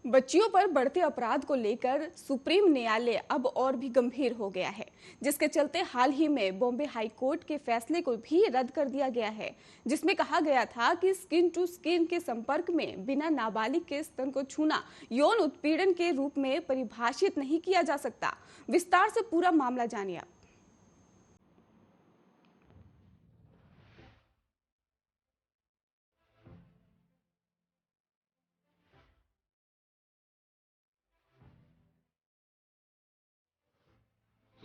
बच्चियों पर बढ़ते अपराध को लेकर सुप्रीम न्यायालय अब और भी गंभीर हो गया है, जिसके चलते हाल ही में बॉम्बे हाई कोर्ट के फैसले को भी रद्द कर दिया गया है, जिसमें कहा गया था कि स्किन टू स्किन के संपर्क में बिना नाबालिग के स्तन को छूना यौन उत्पीड़न के रूप में परिभाषित नहीं किया जा सकता। विस्तार से पूरा मामला जानिए आप।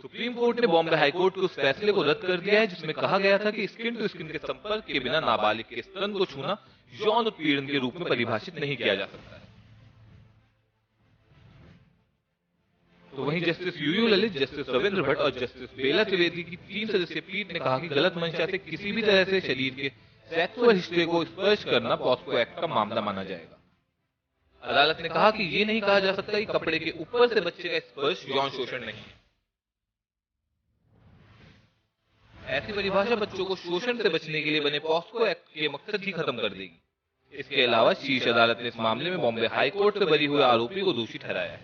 सुप्रीम कोर्ट ने बॉम्बे हाई कोर्ट के उस फैसले को रद्द कर दिया है जिसमें कहा गया था कि स्किन टू स्किन के संपर्क के बिना नाबालिग के स्तन को छूना यौन उत्पीड़न के रूप में परिभाषित नहीं किया जा सकता है। तो वहीं justice U U Lalit, justice Ravindra Bhatt और जस्टिस बेला त्रिवेदी की 3 सदस्यीय पीठ ने कहा कि गलत मंशा से किसी भी तरह से शरीर के सेक्सुअल हिस्से को स्पर्श करना पॉस्को एक्ट का मामला माना जाएगा। अदालत ने कहा कि यह नहीं कहा जा सकता कि कपड़े के ऊपर से बच्चे का स्पर्श यौन शोषण नहीं है। ऐसी परिभाषा बच्चों को शोषण से बचने के लिए बने पॉस्को एक्ट के मकसद ही खत्म कर देगी। इसके अलावा शीर्ष अदालत ने इस मामले में बॉम्बे हाई कोर्ट से बरी हुए आरोपी को दोषी ठहराया है।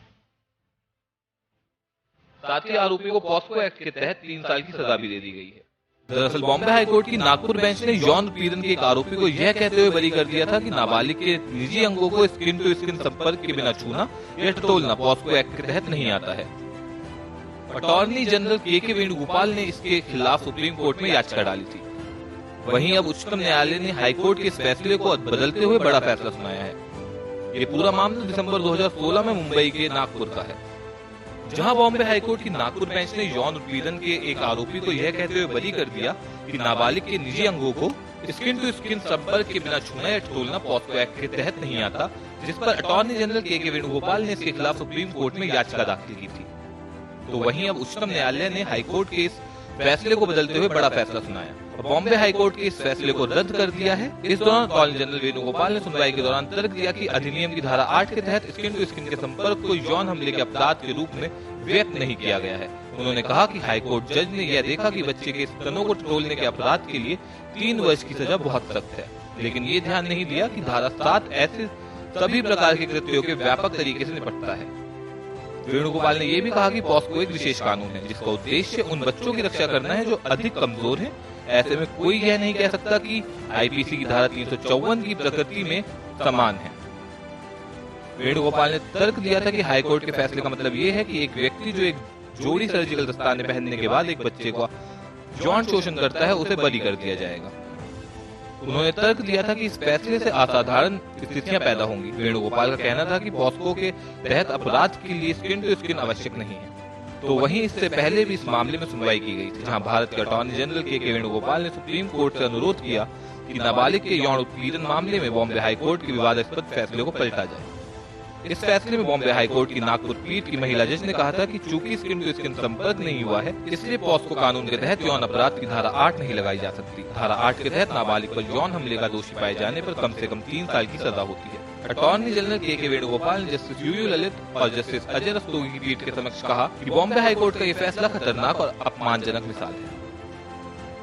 साथ ही आरोपी को पॉस्को एक्ट के तहत 3 साल की सजा भी दे दी गई है। दरअसल बॉम्बे हाई कोर्ट की नागपुर बेंच ने यौन उत्पीड़न के एक आरोपी को यह कहते हुए बरी कर दिया था कि नाबालिग के निजी अंगों को स्किन टू स्किन संपर्क के बिना छूना या टटोलना पॉस्को एक्ट के तहत नहीं आता है। अटॉर्नी जनरल के वेणुगोपाल ने इसके खिलाफ सुप्रीम कोर्ट में याचिका डाली थी। वहीं अब उच्चतम न्यायालय ने हाईकोर्ट के इस फैसले को बदलते हुए बड़ा फैसला सुनाया है। ये पूरा मामला दिसंबर 2016 में मुंबई के नागपुर का है, जहां बॉम्बे हाईकोर्ट की नागपुर बेंच ने यौन उत्पीड़न के एक आरोपी को यह कहते हुए बरी कर दिया कि नाबालिग के निजी अंगों को स्किन टू स्किन संपर्क के बिना छूना या टटोलना पॉस्को एक्ट के तहत नहीं आता, जिस पर अटॉर्नी जनरल के वेणुगोपाल ने इसके खिलाफ सुप्रीम कोर्ट में याचिका दाखिल की थी। तो वहीं अब उच्चतम न्यायालय ने हाईकोर्ट के इस फैसले को बदलते हुए बड़ा फैसला सुनाया और बॉम्बे हाईकोर्ट के इस फैसले को रद्द कर दिया है। इस दौरान अटॉर्नी जनरल वेणुगोपाल ने सुनवाई के दौरान तर्क दिया कि अधिनियम की धारा 8 के तहत स्किन टू स्किन के संपर्क को यौन हमले के अपराध के रूप में व्यक्त नहीं किया गया है। उन्होंने कहा कि हाईकोर्ट जज ने यह देखा कि बच्चे के स्तनों को टटोलने के अपराध के लिए 3 वर्ष की सजा बहुत सख्त है, लेकिन ये ध्यान नहीं दिया कि धारा 7 ऐसे सभी प्रकार के कृत्यों के व्यापक तरीके से निपटता है। वेणुगोपाल ने यह भी कहा कि पॉस्को एक विशेष कानून है जिसका उद्देश्य उन बच्चों की रक्षा करना है जो अधिक कमजोर हैं। ऐसे में कोई यह नहीं कह सकता कि आईपीसी की धारा 354 की प्रकृति में समान है। वेणुगोपाल ने तर्क दिया था कि हाईकोर्ट के फैसले का मतलब यह है कि एक व्यक्ति जो एक जोड़ी सर्जिकल दस्ताने पहनने के बाद एक बच्चे को यौन शोषण करता है उसे बरी कर दिया जाएगा। उन्होंने तर्क दिया था कि इस फैसले से असाधारण स्थितियां पैदा होंगी। वेणुगोपाल का कहना था कि पॉस्को के तहत अपराध के लिए स्किन टू स्किन आवश्यक नहीं है। तो वहीं इससे पहले भी इस मामले में सुनवाई की गई थी, जहां भारत के अटॉर्नी जनरल के वेणुगोपाल ने सुप्रीम कोर्ट से अनुरोध किया कि नाबालिग के यौन उत्पीड़न मामले में बॉम्बे हाईकोर्ट के विवादास्पद फैसले को पलटा जाए। इस फैसले में बॉम्बे हाईकोर्ट की नागपुर पीठ की महिला जज ने कहा था कि चूंकि स्किन टू स्किन संपर्क नहीं हुआ है, इसलिए पॉस्को कानून के तहत यौन अपराध की धारा 8 नहीं लगाई जा सकती। धारा 8 के तहत नाबालिग पर यौन हमले का दोषी पाए जाने पर कम से कम 3 साल की सजा होती है। अटॉर्नी जनरल के वेणुगोपाल ने जस्टिस यूयू ललित और जस्टिस अजय रस्तोगी की पीठ के समक्ष कहा कि बॉम्बे हाईकोर्ट का यह फैसला खतरनाक और अपमानजनक मिसाल है।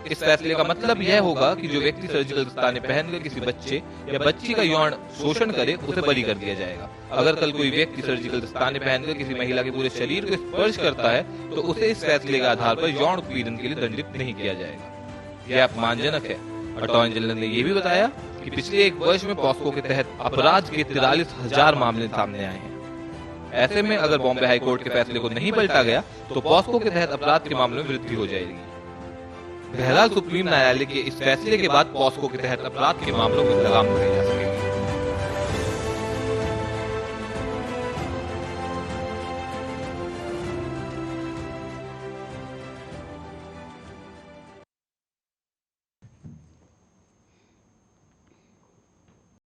इस फैसले का मतलब यह होगा कि जो व्यक्ति सर्जिकल दस्ताने पहनकर किसी बच्चे या बच्ची का यौन शोषण करे उसे बरी कर दिया जाएगा। अगर कल कोई व्यक्ति सर्जिकल दस्ताने पहनकर किसी महिला के पूरे शरीर को स्पर्श करता है तो उसे इस फैसले के आधार पर यौन उत्पीड़न के लिए दंडित नहीं किया जाएगा। यह अपमानजनक है। अटॉर्नी जनरल ने यह भी बताया कि पिछले 1 वर्ष में पॉस्को के तहत अपराध के 43,000 मामले सामने आए हैं। ऐसे में अगर बॉम्बे हाईकोर्ट के फैसले को नहीं पलटा गया तो पॉस्को के तहत अपराध के मामलों में वृद्धि हो जाएगी। बहरहाल सुप्रीम न्यायालय के इस फैसले के बाद पॉस्को के तहत अपराध के मामलों में लगाम लगाई जा सकती है।